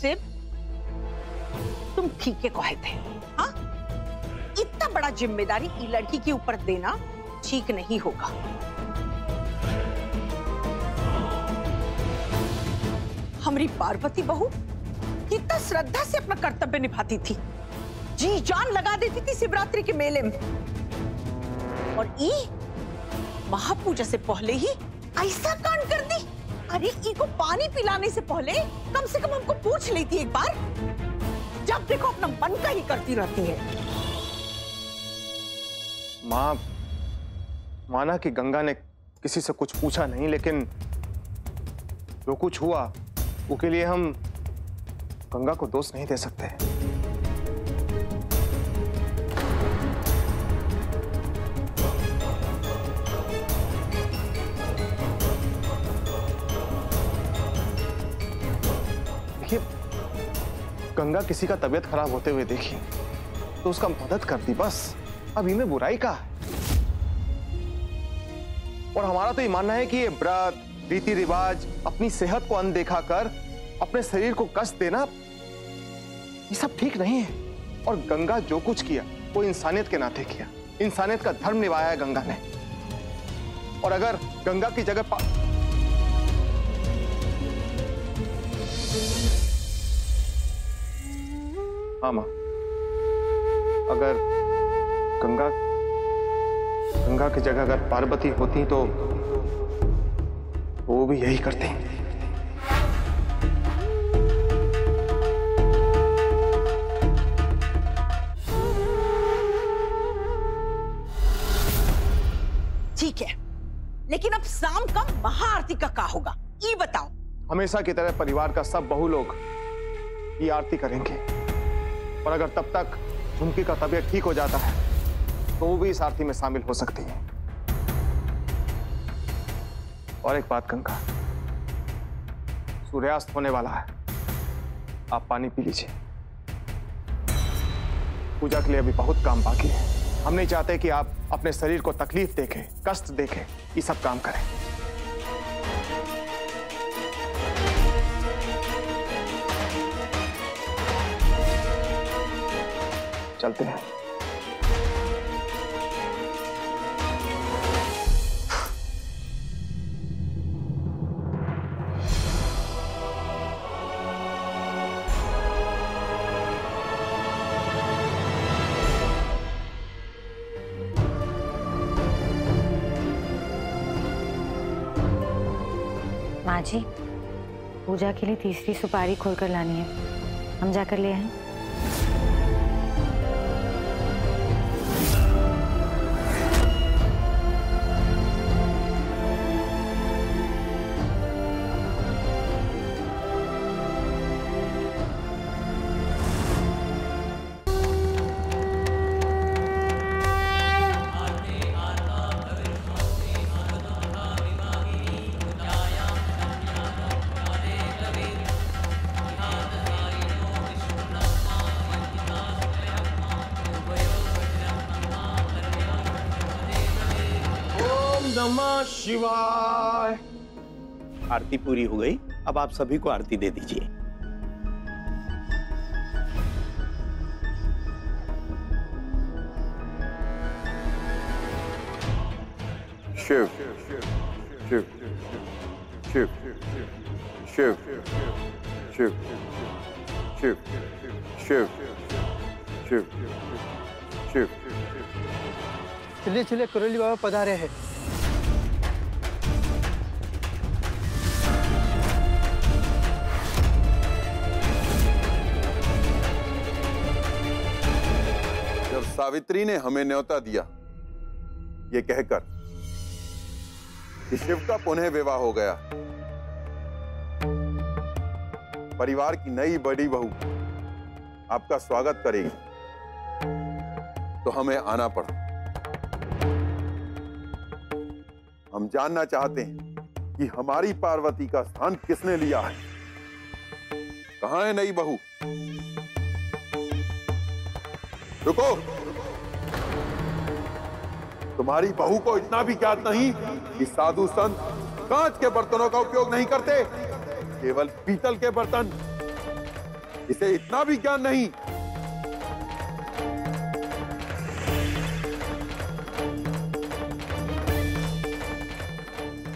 शिव, तुम ठीक है कहे थे। हाँ, इतना बड़ा जिम्मेदारी ई लड़की के ऊपर देना ठीक नहीं होगा। हमारी पार्वती बहू कितना श्रद्धा से अपना कर्तव्य निभाती थी, जी जान लगा देती थी शिवरात्रि के मेले में, और ई महापूजा से पहले ही ऐसा कांड कर दी। अरे ई को पानी पिलाने से पहले कम से कम हमको पूछ लेती एक बार। जब देखो अपना मन का ही करती रहती है। माँ, माना कि गंगा ने किसी से कुछ पूछा नहीं, लेकिन जो कुछ हुआ उसके लिए हम गंगा को दोष नहीं दे सकते। देखिए, गंगा किसी का तबीयत खराब होते हुए देखी तो उसका मदद कर दी, बस। अब इनमें बुराई का है। और हमारा तो ये मानना है कि ये व्रत, रीति रिवाज, अपनी सेहत को अनदेखा कर अपने शरीर को कष्ट देना, ये सब ठीक नहीं है। और गंगा जो कुछ किया वो इंसानियत के नाते किया, इंसानियत का धर्म निभाया है गंगा ने। और अगर गंगा की जगह हाँ मां, अगर गंगा की जगह अगर पार्वती होती तो वो भी यही करते। ठीक है, लेकिन अब शाम का महाआरती का क्या होगा ये बताओ। हमेशा की तरह परिवार का सब बहू लोग ये आरती करेंगे, और अगर तब तक झुमकी का तबीयत ठीक हो जाता है तो वो भी इस आरती में शामिल हो सकती है। और एक बात गंगा, सूर्यास्त होने वाला है, आप पानी पी लीजिए। पूजा के लिए अभी बहुत काम बाकी है। हम नहीं चाहते कि आप अपने शरीर को तकलीफ देके, कष्ट देके ये सब काम करें। चलते हैं। माँ जी, पूजा के लिए तीसरी सुपारी खोलकर लानी है, हम जाकर ले आए। नमः शिवाय। आरती पूरी हो गई, अब आप सभी को आरती दे दीजिए। शिव शिव शिव शिव शिव शिव शिव शिव शिव। चलिए चलिए, करोली बाबा पधारे हैं। जब सावित्री ने हमें न्योता दिया ये कहकर कि शिव का पुनः विवाह हो गया, परिवार की नई बड़ी बहू आपका स्वागत करेगी, तो हमें आना पड़ा। हम जानना चाहते हैं कि हमारी पार्वती का स्थान किसने लिया है। कहां है नई बहू? रुको, तुम्हारी बहू को इतना भी ज्ञात नहीं कि साधु संत कांच के बर्तनों का उपयोग नहीं करते, केवल पीतल के बर्तन। इसे इतना भी ज्ञान नहीं।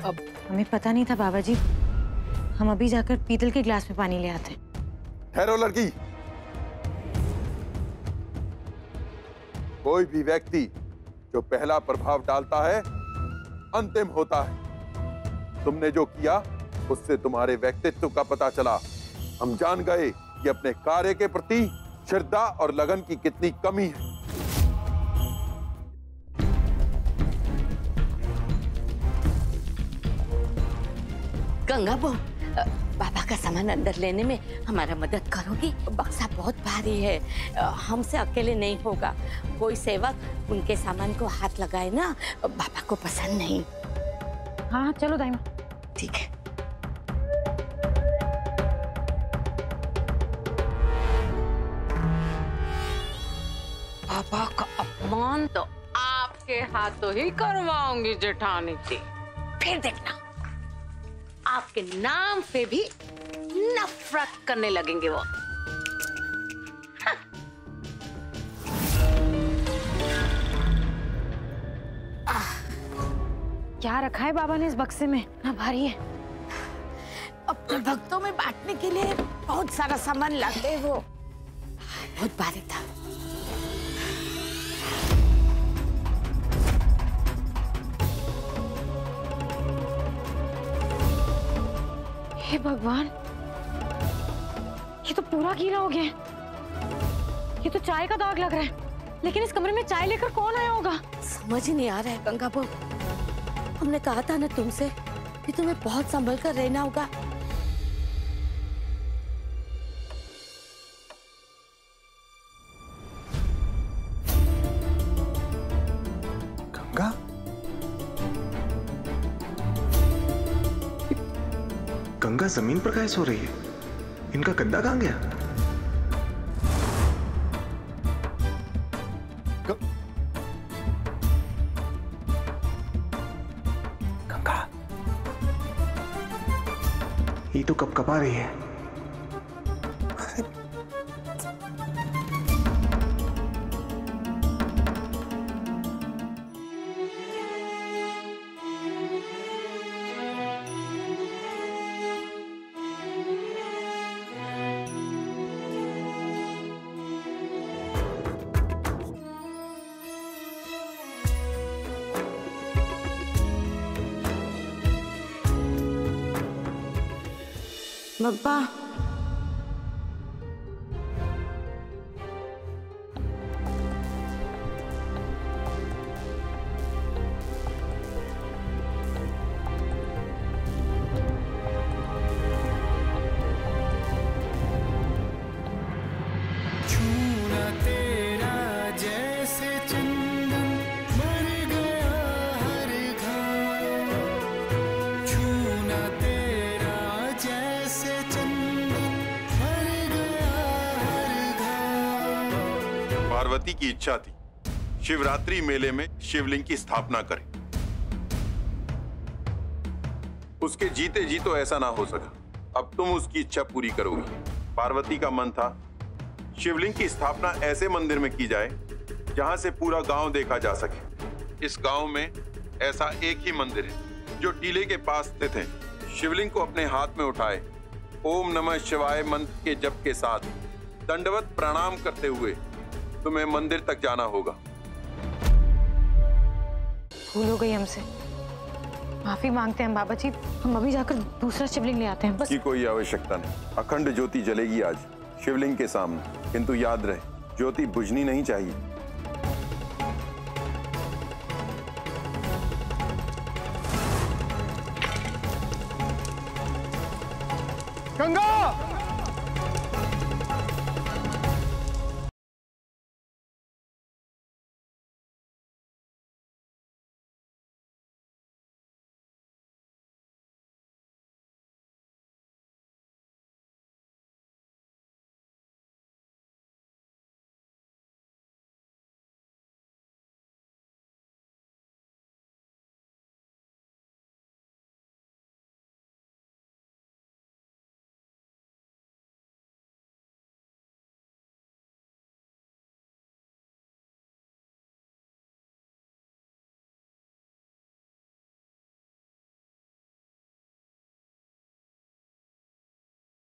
अब हमें पता नहीं था बाबा जी, हम अभी जाकर पीतल के गिलास में पानी ले आते। ठहरो लड़की। कोई भी व्यक्ति जो पहला प्रभाव डालता है अंतिम होता है। तुमने जो किया उससे तुम्हारे व्यक्तित्व का पता चला। हम जान गए कि अपने कार्य के प्रति श्रद्धा और लगन की कितनी कमी है। गंगा बहू, बाबा का सामान अंदर लेने में हमारा मदद करोगी? बक्सा बहुत भारी है, हमसे अकेले नहीं होगा। कोई सेवक उनके सामान को हाथ लगाए ना, बाबा को पसंद नहीं। हाँ चलो दाई माँ। ठीक है। पापा का अपमान तो आपके हाथों ही करवाऊंगी जेठानी जी। फिर देखना, आपके नाम पे भी नफरत करने लगेंगे वो। क्या रखा है बाबा ने इस बक्से में? ना भारी है। अपने भक्तों में बांटने के लिए बहुत सारा सामान लाते हैं वो। बहुत भारी था। हे भगवान, ये तो पूरा गीला हो गया है। ये तो चाय का दाग लग रहा है। लेकिन इस कमरे में चाय लेकर कौन आया होगा? समझ ही नहीं आ रहा है गंगा बहू। हमने कहा था ना तुमसे कि तुम्हें बहुत संभल कर रहना होगा। गंगा, गंगा जमीन पर कैसे सो रही है? इनका गद्दा कहां गया? गंगा, ये तो कपकपा रही है। बब्बा, पार्वती की इच्छा थी शिवरात्रि मेले में शिवलिंग की स्थापना करें। उसके जीते जी तो ऐसा ना हो सका। अब तुम उसकी इच्छा पूरी करोगी। पार्वती का मन था शिवलिंग की स्थापना ऐसे मंदिर में की जाए जहां से पूरा गांव देखा जा सके। इस गांव में ऐसा एक ही मंदिर है जो टीले के पास स्थित है। शिवलिंग को अपने हाथ में उठाए ओम नमः शिवाय मंत्र के जप के साथ दंडवत प्रणाम करते हुए तुम्हें मंदिर तक जाना होगा। भूल हो गई हमसे, माफी मांगते हैं बाबा जी। हम अभी जाकर दूसरा शिवलिंग ले आते हैं। बस की कोई आवश्यकता नहीं। अखंड ज्योति जलेगी आज शिवलिंग के सामने, किंतु याद रहे ज्योति बुझनी नहीं चाहिए।